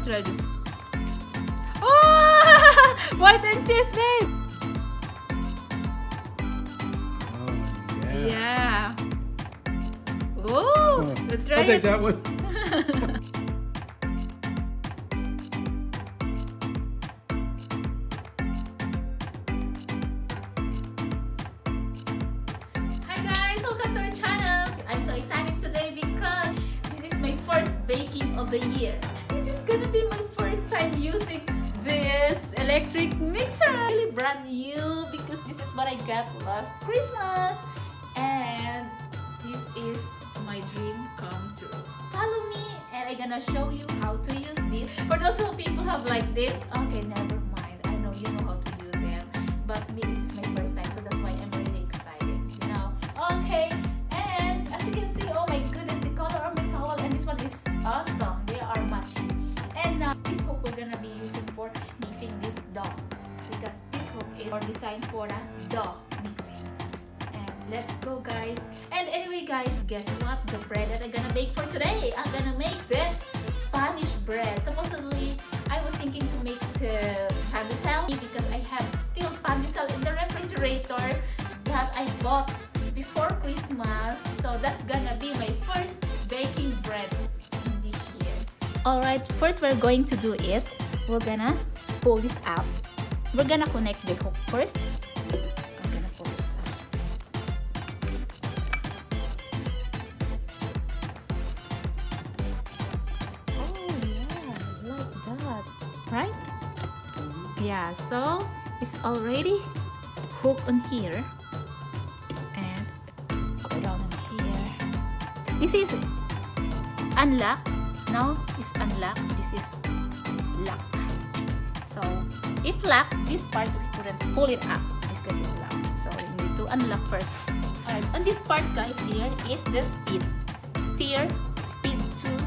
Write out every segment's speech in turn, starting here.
try this. Oh! White and cheese, babe! Oh, Yeah. Oh, let's try I'll take it. that one. Hi guys, welcome to our channel. I'm so excited today because this is my first baking of the year. This is gonna be my first time using this electric mixer. Really brand new because this is what I got last Christmas. And this is my dream come true. Follow me and I'm gonna show you how to use this. For those who people have like this, okay, never mind. I know you know how to use it. But me, this is my first time, so that's why I'm really excited, you know. Okay, and as you can see, oh my goodness, the color of my towel and this one is awesome. They are matching. And now this hook we're gonna be using for mixing this dough because this hook is designed for the dough mixing. And let's go, guys. And anyway, guys, guess what? The bread that I'm gonna bake for today, I'm gonna make the Spanish bread. Supposedly, I was thinking to make the pandesal because I have still pandesal in the refrigerator that I bought before Christmas. So that's gonna be my first baking bread this year. Alright, first we're going to do is we're gonna pull this out. We're gonna connect the hook first. I'm gonna pull this out. Oh yeah, like that, right? Yeah, so it's already hooked on here and go down on here. This is unlocked. Now it's unlocked. This is locked. So if locked, this part we couldn't pull it up because it's locked. So we need to unlock first. Alright, on this part, guys, here is the speed. Steer speed 2,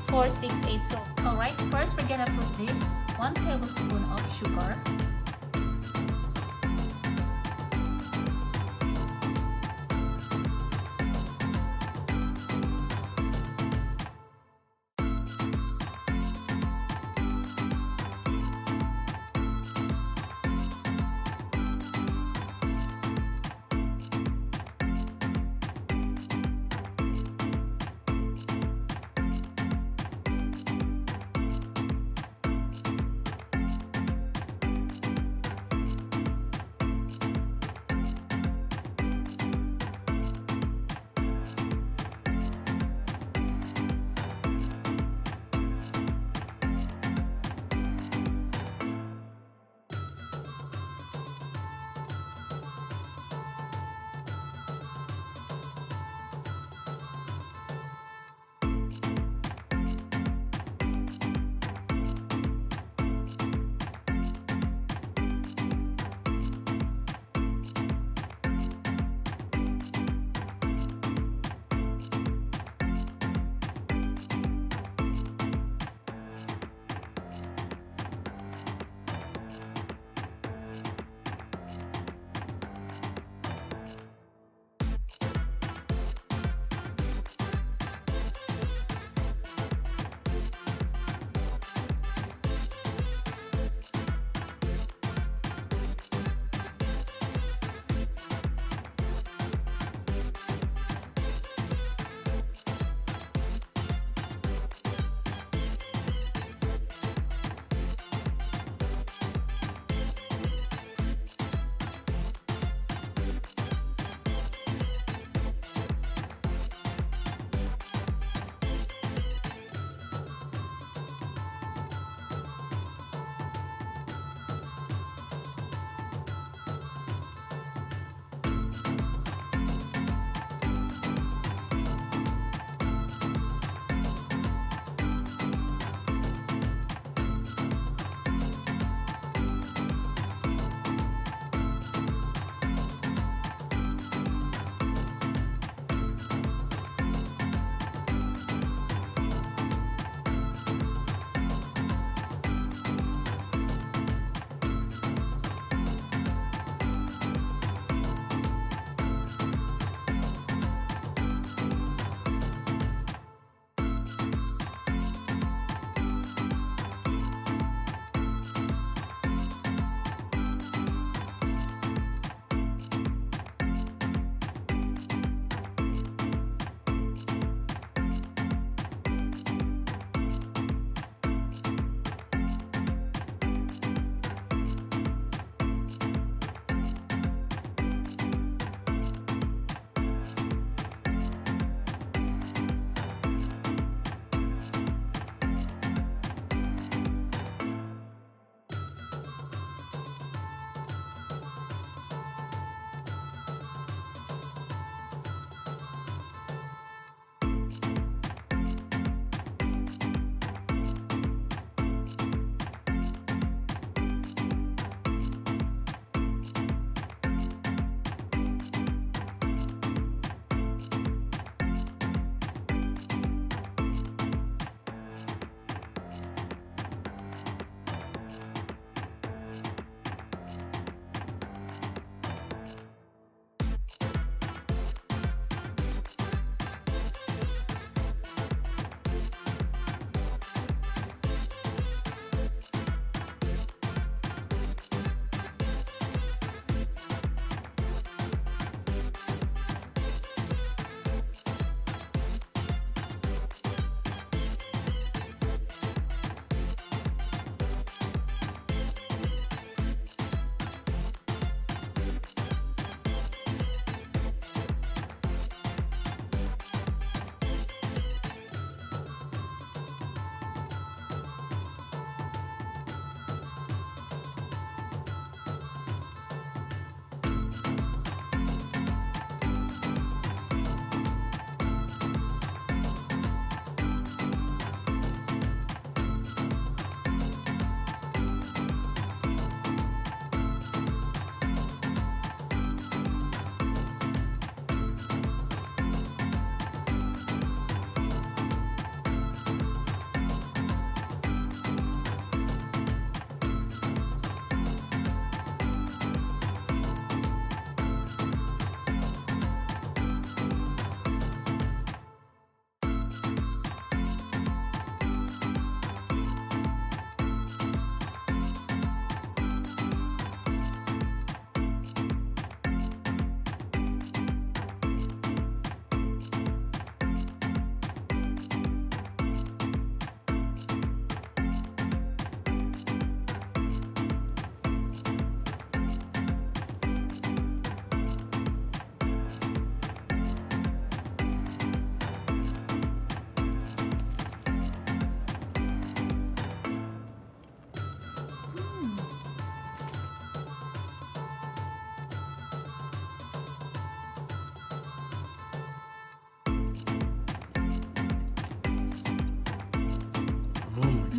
4, 6, 8. So alright, first we're gonna put the 1 tablespoon of sugar.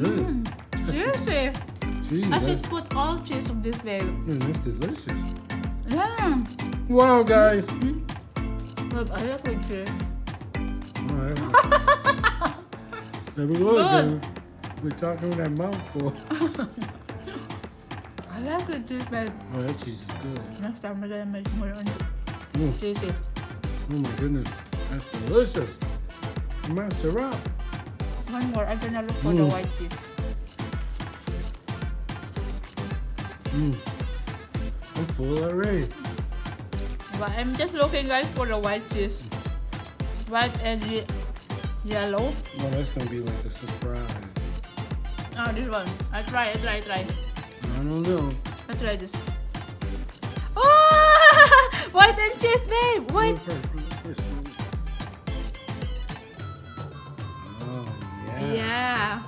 good. Seriously. Cheese. I should put all cheese of this, babe. That's delicious. Yeah. Wow, guys. Look, I like with cheese. All right. There we go. Good. We're talking with that mouthful. I like with cheese, babe. Oh, that cheese is good. Next time we're gonna make more on Mm. cheesy. Oh my goodness. That's delicious. Mash it up. One more. I'm gonna look for the white cheese. I'm full already. But I'm just looking, guys, for the white cheese. White and yellow. Oh, that's gonna be like a surprise. Oh, this one. I try. I don't know. I try this. Oh! White and cheese, babe. White. Oh, yeah. Yeah.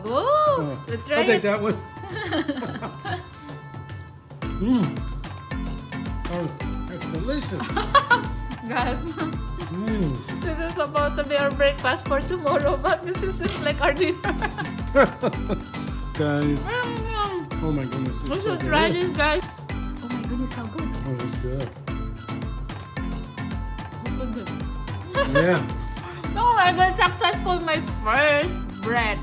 Oh, let's try I'll take it. that one. Oh, that's delicious. Guys, this is supposed to be our breakfast for tomorrow, but this is like our dinner. Guys, oh my goodness. We It's so should try good. this, guys. Oh my goodness, how good. Oh, it's good. How good. Yeah. Oh my god, successful, my first bread.